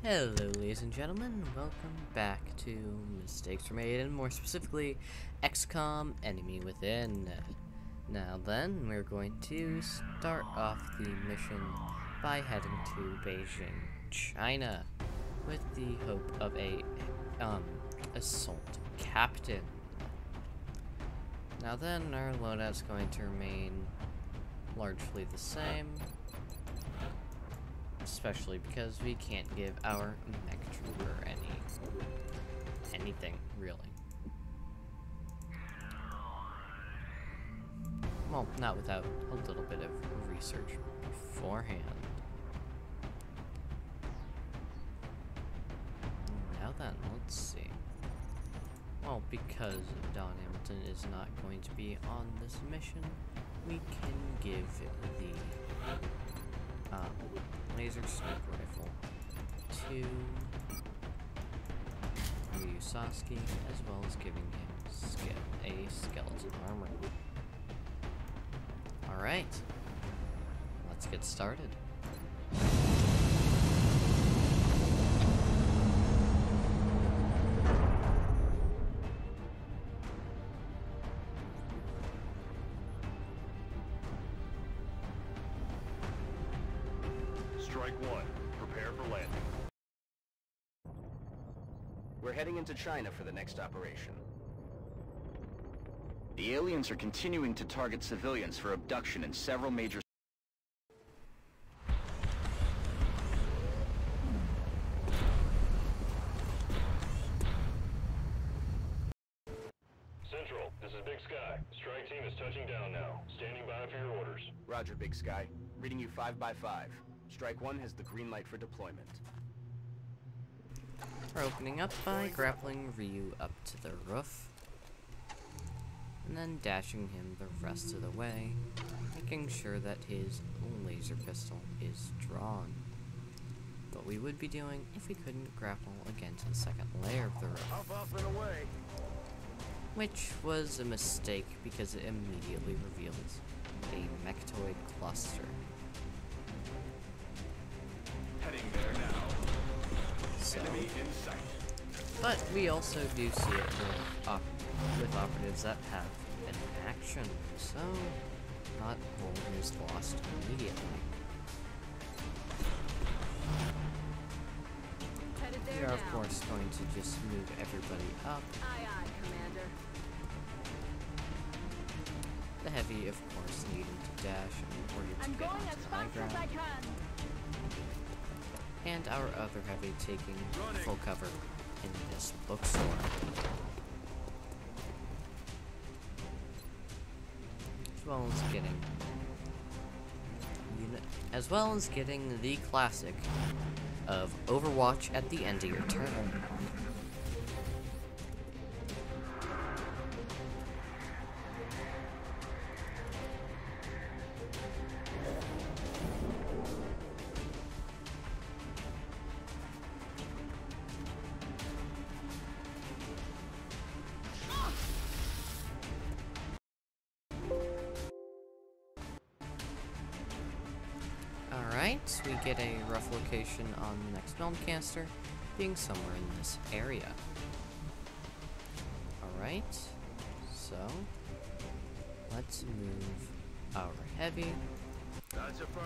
Hello ladies and gentlemen, welcome back to Mistakes Were Made, and more specifically, XCOM Enemy Within. Now then, we're going to start off the mission by heading to Beijing, China, with the hope of a assault captain. Now then, our loadout's going to remain largely the same, especially because we can't give our mech trooper anything, really. Well, not without a little bit of research beforehand. Now then, let's see. Well, because Don Hamilton is not going to be on this mission, we can give the laser sniper rifle to Ryu Sasuke, as well as giving him a skeleton armor. Alright, let's get started. Strike one. Prepare for landing. We're heading into China for the next operation. The aliens are continuing to target civilians for abduction in several major... Central, this is Big Sky. Strike team is touching down now. Standing by for your orders. Roger, Big Sky. Reading you 5x5. Strike one has the green light for deployment. We're opening up by grappling Ryu up to the roof, and then dashing him the rest of the way, making sure that his laser pistol is drawn. What we would be doing if we couldn't grapple again to the second layer of the roof. Up and away. Which was a mistake because it immediately reveals a mechtoid cluster. Heading there now. So, Enemy in sight. but we also do see it with operatives that have an action, so not all is lost immediately. We are, of course, going to just move everybody up. Aye, aye, Commander. The heavy, of course, needing to dash in order to I'm get going onto as high fast as I ground, can. and our other heavy taking full cover in this bookstore. As well as getting the classic of Overwatch at the end of your turn. Alright, we get a rough location on the next Melmcaster, being somewhere in this area. Alright, so let's move our heavy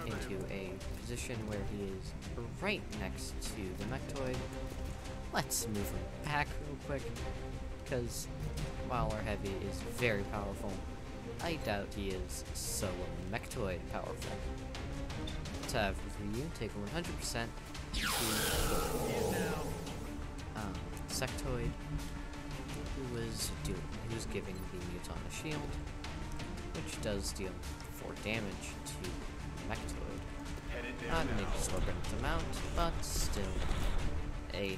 into a position where he is right next to the mechtoid. Let's move him back real quick, because while our heavy is very powerful, I doubt he is so mechtoid powerful. To have Ryu take 100% to sectoid, who was giving the Muton a shield, which does deal 4 damage to mechtoid. Not an exorbitant amount, but still any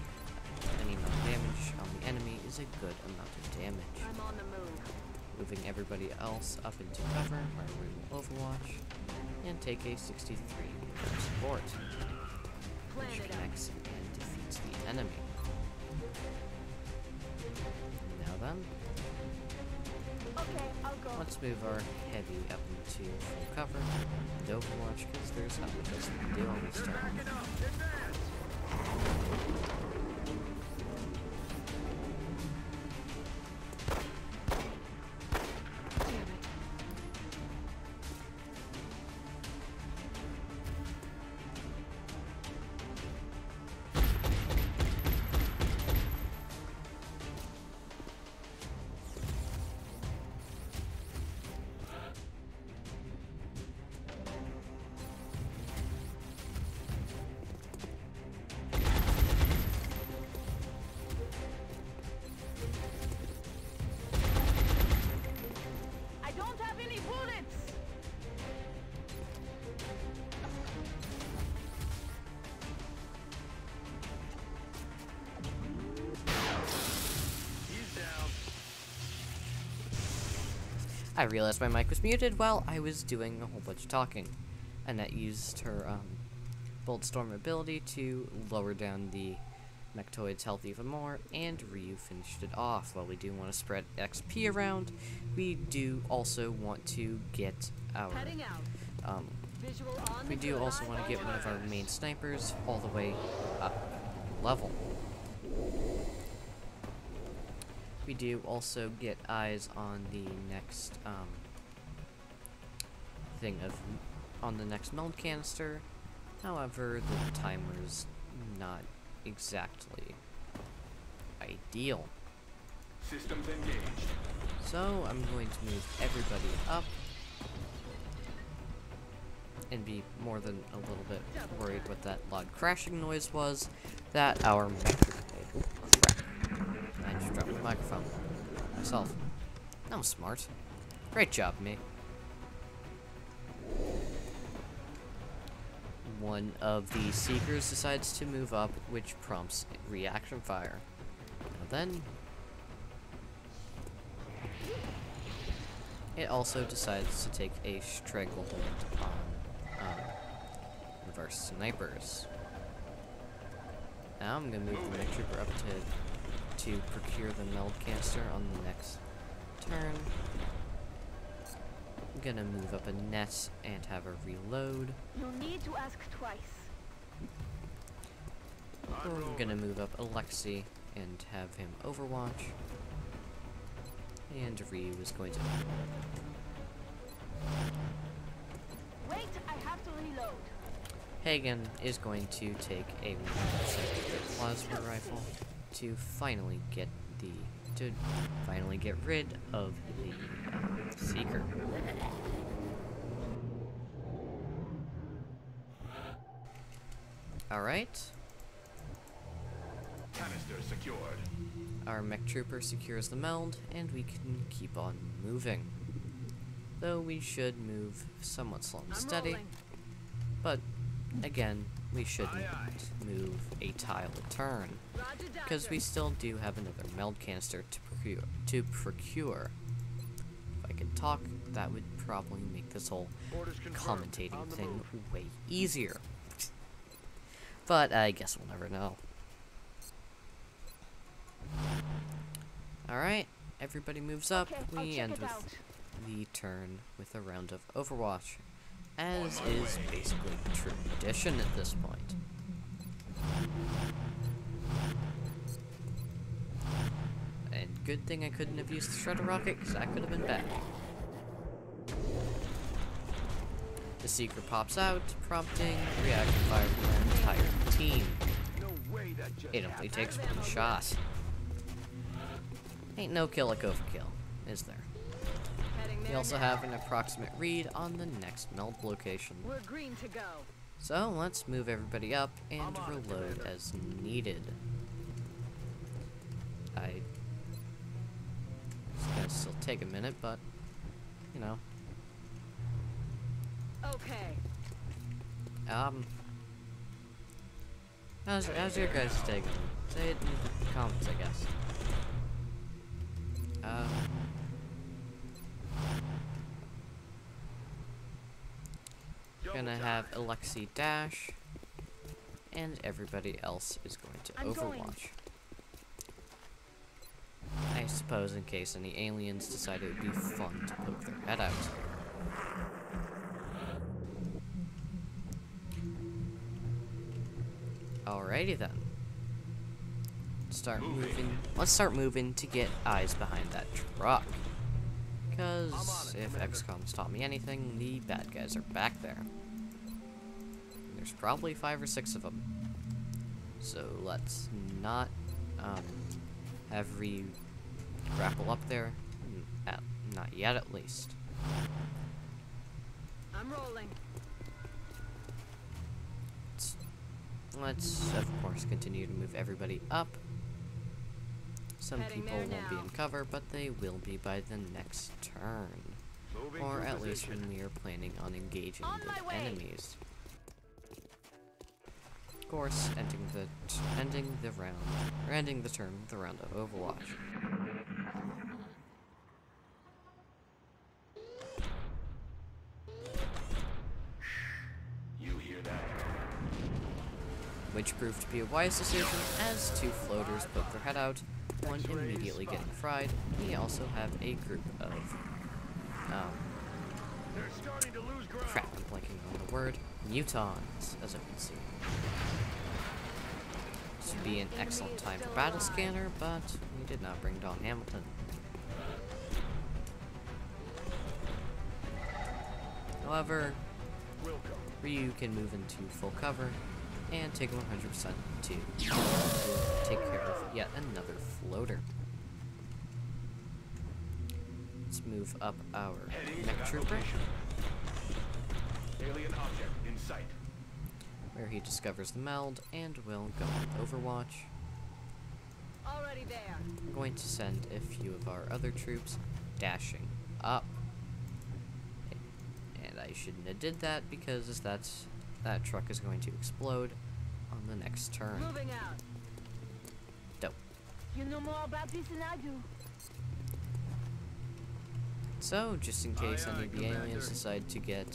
amount of damage on the enemy is a good amount of damage. I'm on the move. Moving everybody else up into cover, our Ryu will Overwatch, and take a 63 support, which connects and defeats the enemy. Now then, Okay, I'll go. let's move our heavy up into full cover and Overwatch, because there's not much else we can do on this turn. I realized my mic was muted while I was doing a whole bunch of talking. Annette used her Bolt Storm ability to lower down the Mechtoid's health even more, and Ryu finished it off. While we do want to spread XP around, we do also want to get our Heading out. Visual on we the do good. also want to get one of our main snipers all the way up level. We do also get eyes on the next on the next meld canister. However, the timer's not exactly ideal. Systems engaged. So I'm going to move everybody up and be more than a little bit worried what that loud crashing noise was that our oh, crap. I just dropped my microphone myself. That was smart. Great job, mate. One of the Seekers decides to move up, which prompts reaction fire. Now then, it also decides to take a stranglehold on one of our snipers. Now I'm gonna move the Mech Trooper up to procure the meld canister on the next turn. I'm gonna move up a net and have a reload. No need to ask twice. Or I'm gonna move up Alexi and have him overwatch. And Ryu is going to... Wait, I have to reload. Hagen is going to take a plasma rifle to finally get rid of the Seeker. Alright. Canister secured. Our Mech Trooper secures the meld, and we can keep on moving. Though we should move somewhat slow and I'm steady, rolling. but again, we shouldn't move a tile a turn, Roger that. because we still do have another meld canister to procure. If I could talk, that would probably make this whole commentating thing way easier. But I guess we'll never know. Alright, everybody moves up. Okay, We I'll end check it with out. the turn with a round of Overwatch, as is basically tradition at this point. And good thing I couldn't have used the Shredder Rocket, because that could have been bad. The Seeker pops out, prompting reaction fire from our entire team. No way that just It only takes one shot. Ain't no kill like overkill, is there? Heading We there also now. have an approximate read on the next meld location. We're green to go. So let's move everybody up and reload as needed. It's gonna still take a minute, but you know. Okay. How's your guys' day going? Say it in the comments, I guess. Gonna have Alexi dash, and everybody else is going to I'm Overwatch. going. I suppose in case any aliens decide it would be fun to poke their head out. Alrighty then. Let's start moving to get eyes behind that truck. Because if XCOM's taught me anything, the bad guys are back there. There's probably 5 or 6 of them. So let's not have Ryu grapple up there. Not yet, at least. I'm rolling. Let's of course continue to move everybody up. Some Heading people there won't be now. in cover, but they will be by the next turn. Moving Or to at least position. when we are planning on engaging On the my way. enemies. Of course, ending the turn with a round of Overwatch. proved to be a wise decision, as 2 floaters poke their head out, one immediately getting fried. We also have a group of, crap, I'm blanking on the word, mutons, as I can see. This would be an excellent time for battle scanner, but we did not bring Don Hamilton. However, Ryu can move into full cover and take 100% to take care of yet another floater. Let's move up our mech trooper, Alien object in sight. where he discovers the meld and will go with Overwatch. Already there. We're going to send a few of our other troops dashing up. And I shouldn't have did that because that truck is going to explode on the next turn. Moving out. Dope. You know more about this than I do. So, just in case any of the aliens decide to get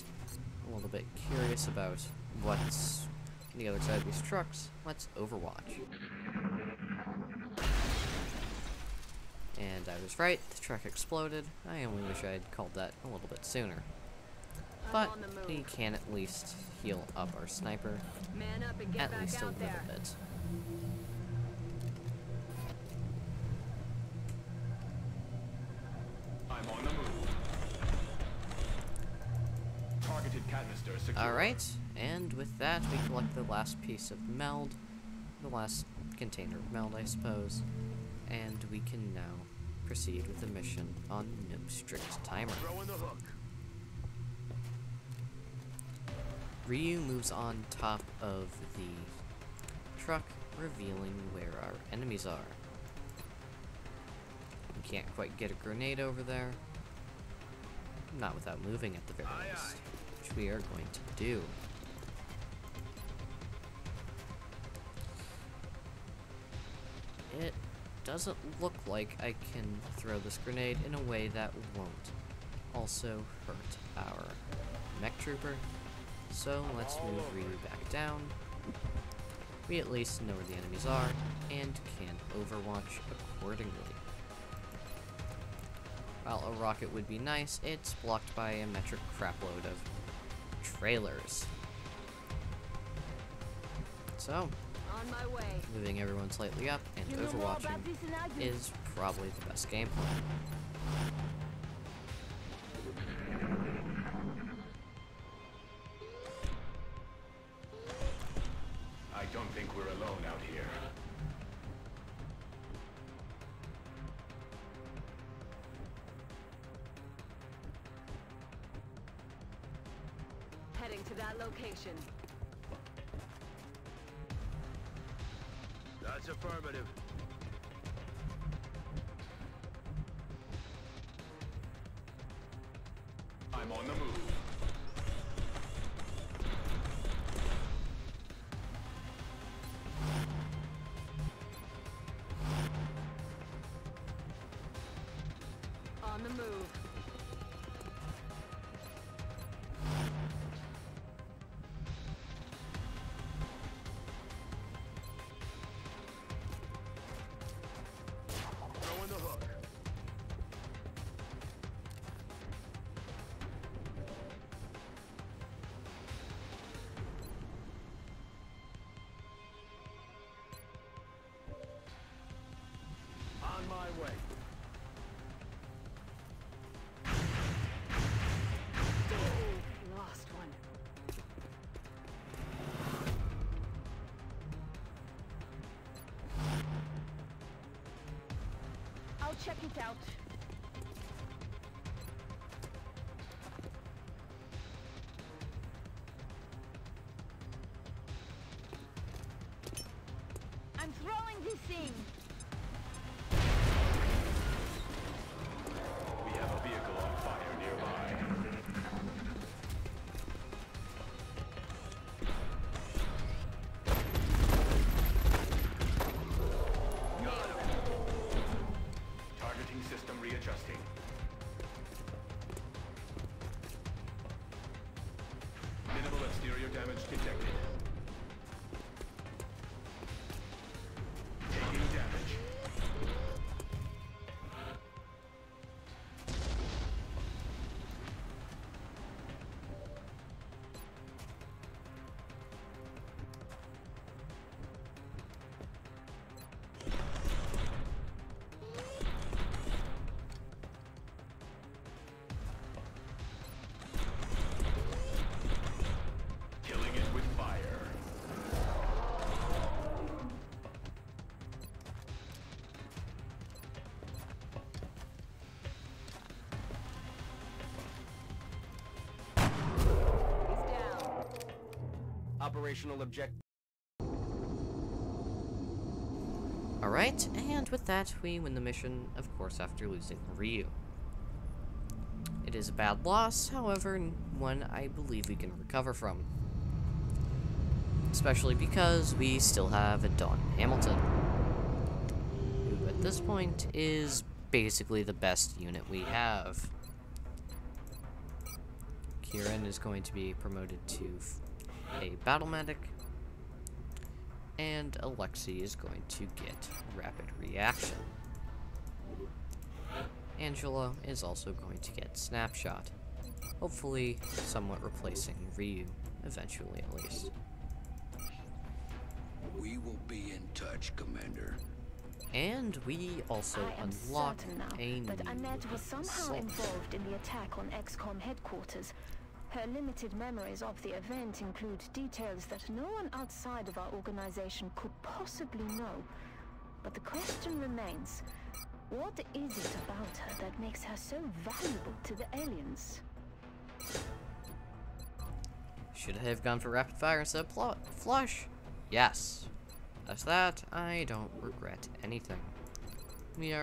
a little bit curious about what's on the other side of these trucks, let's Overwatch. And I was right, the truck exploded. I only wish I had called that a little bit sooner. But we can at least heal up our sniper, Man up and get at back least a out little there. bit. I'm on the move. Targeted canister secure. Alright, and with that we collect the last piece of meld, the last container of meld I suppose, and we can now proceed with the mission on no strict timer. Throwing the hook. Ryu moves on top of the truck, revealing where our enemies are. We can't quite get a grenade over there. Not without moving at the very least, which we are going to do. It doesn't look like I can throw this grenade in a way that won't also hurt our mech trooper. So let's move Ryu back down. We at least know where the enemies are and can overwatch accordingly. While a rocket would be nice, it's blocked by a metric crapload of trailers. So, On my way. moving everyone slightly up and You know more overwatching about this than I do. is probably the best game plan. I don't think we're alone out here. Heading to that location. That's affirmative. I'm on the move. On the move. Throwing the hook. On my way. Lost one. I'll check it out. I'm throwing this thing. We have a vehicle on fire nearby. Targeting system readjusting. Minimal exterior damage detected. operational objective. Alright, and with that, we win the mission, of course, after losing Ryu. It is a bad loss, however, one I believe we can recover from. Especially because we still have a Dawn Hamilton, who at this point is basically the best unit we have. Kieran is going to be promoted to a battle medic, and Alexei is going to get rapid reaction. Angela is also going to get snapshot, hopefully somewhat replacing Ryu, eventually at least. We will be in touch, Commander. And we also I am unlock certain now a new that Annette was somehow assault. involved in the attack on XCOM headquarters. Her limited memories of the event include details that no one outside of our organization could possibly know. But the question remains, what is it about her that makes her so valuable to the aliens? Should I have gone for rapid fire instead of flush? Yes. As that, I don't regret anything. We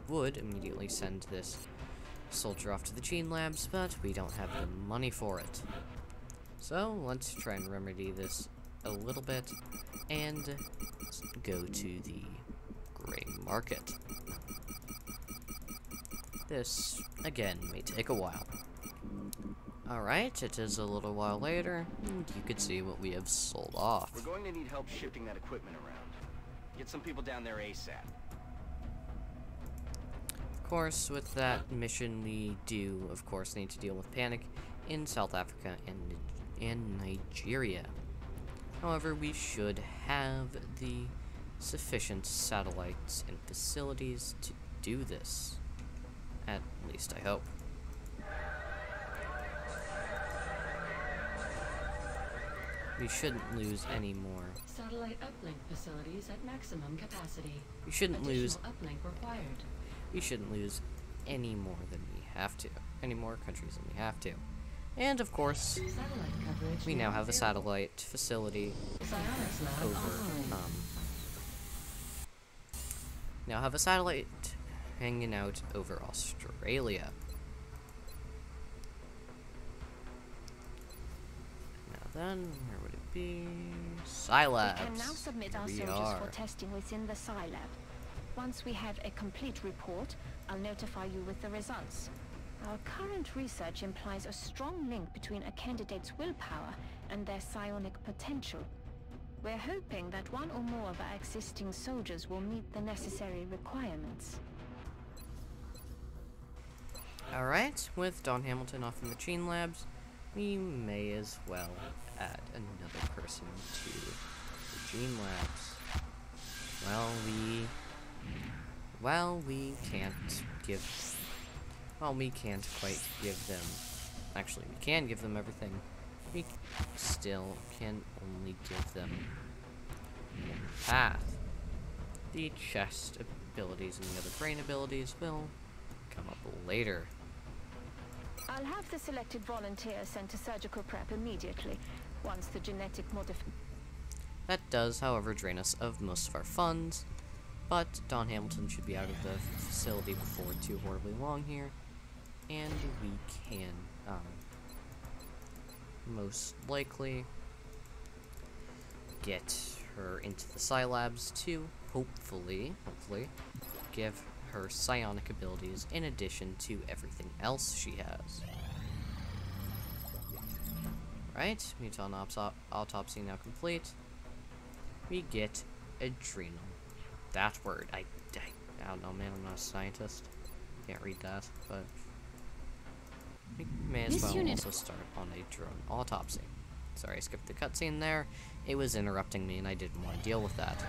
would immediately send this soldier off to the gene labs, but we don't have the money for it. So let's try and remedy this a little bit and go to the gray market. This, again, may take a while. Alright, it is a little while later, and you can see what we have sold off. We're going to need help shifting that equipment around. Get some people down there ASAP. Of course, with that mission, we do, of course, need to deal with panic in South Africa and in Nigeria. However, we should have the sufficient satellites and facilities to do this. At least I hope. We shouldn't lose any more. Satellite uplink facilities at maximum capacity. We shouldn't lose. Additional uplink required. We shouldn't lose any more than we have to. Any more countries than we have to. And of course, Satellite coverage we now have a available. satellite facility Psionics lab over. online. Now have a satellite hanging out over Australia. Now then, where would it be? Scilabs. We can now submit our Here we soldiers are. for testing within the Scilab. Once we have a complete report, I'll notify you with the results. Our current research implies a strong link between a candidate's willpower and their psionic potential. We're hoping that one or more of our existing soldiers will meet the necessary requirements. Alright, with Dawn Hamilton off in the Gene Labs, we may as well add another person to the Gene Labs. We can't quite give them, actually we can give them everything. We still can only give them one path. The chest abilities and the other brain abilities will come up later. I'll have the selected volunteer sent to surgical prep immediately, once the genetic That does, however, drain us of most of our funds, but Dawn Hamilton should be out of the facility before too horribly long here, and we can, most likely get her into the Scilabs to hopefully give her psionic abilities in addition to everything else she has. Right, mutant autopsy now complete. We get adrenal. That word, I don't know, man, I'm not a scientist. Can't read that, but we may as well also start on a drone autopsy. Sorry, I skipped the cutscene there. It was interrupting me and I didn't want to deal with that.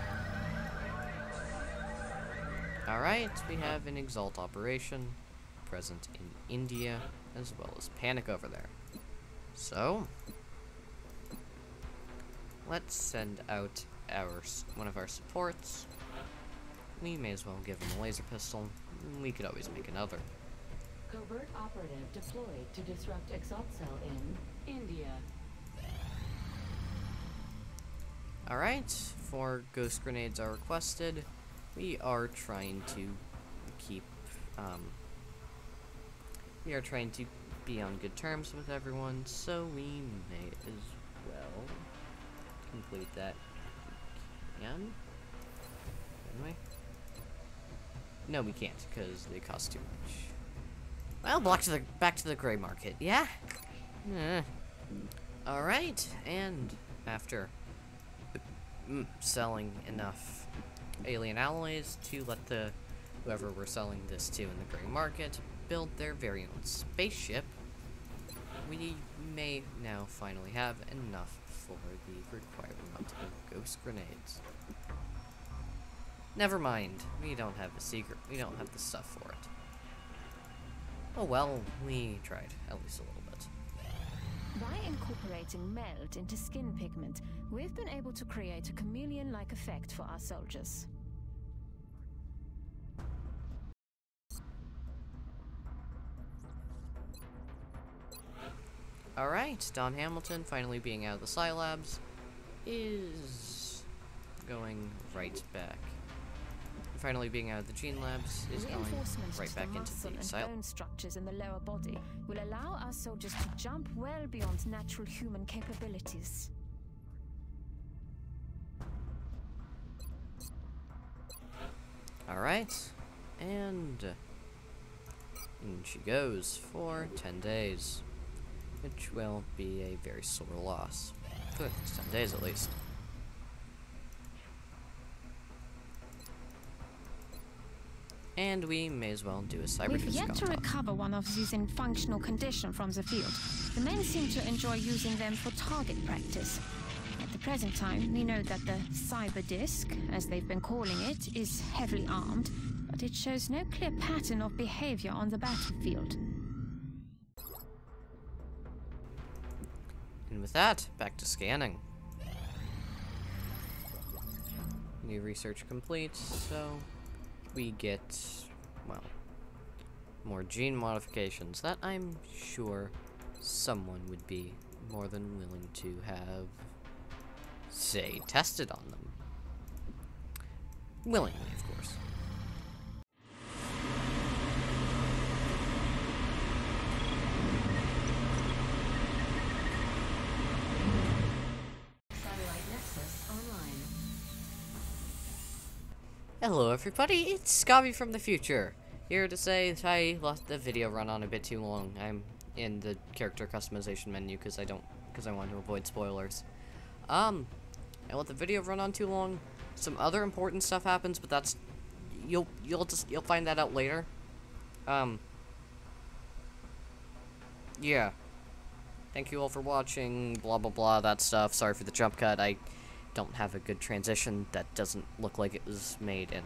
Alright, we have an Exalt operation present in India, as well as Panic over there. So, let's send out one of our supports. We may as well give him a laser pistol. We could always make another. Covert operative deployed to disrupt Exalt Cell in India. Alright, 4 ghost grenades are requested. We are trying to keep, we are trying to be on good terms with everyone, so we may as well complete that. Can we? No, we can't, because they cost too much. Well, back to the gray market, yeah? Alright, and after selling enough alien alloys to let whoever we're selling this to in the gray market build their very own spaceship, we may now finally have enough for the required amount of ghost grenades. Never mind, we don't have we don't have the stuff for it. Oh well, we tried, at least a little bit. By incorporating meld into skin pigment, we've been able to create a chameleon-like effect for our soldiers. Alright, Don Hamilton, finally being out of the Psi Labs, is going right back. Finally being out of the Gene Labs is going right back into the Psi Bone structures in the lower body will allow our soldiers to jump well beyond natural human capabilities. Alright, and in she goes for 10 days, which will be a very sore loss. For the next 10 days at least. And we may as well do a cyber We've yet to recover one of these in functional condition from the field. The men seem to enjoy using them for target practice. At the present time, we know that the cyber disc, as they've been calling it, is heavily armed, but it shows no clear pattern of behavior on the battlefield. And with that, back to scanning. New research complete, so we get, well, more gene modifications that I'm sure someone would be more than willing to have, say, tested on them. Willingly, of course. Hello everybody, it's Scobby from the future, here to say that I let the video run on a bit too long. I'm in the character customization menu because I want to avoid spoilers. I let the video run on too long. Some other important stuff happens, but that's you'll find that out later. Yeah. Thank you all for watching, blah blah blah, that stuff. Sorry for the jump cut. I don't have a good transition that doesn't look like it was made in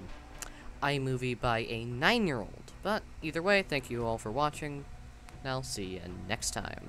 iMovie by a 9-year-old. But either way, thank you all for watching, and I'll see you next time.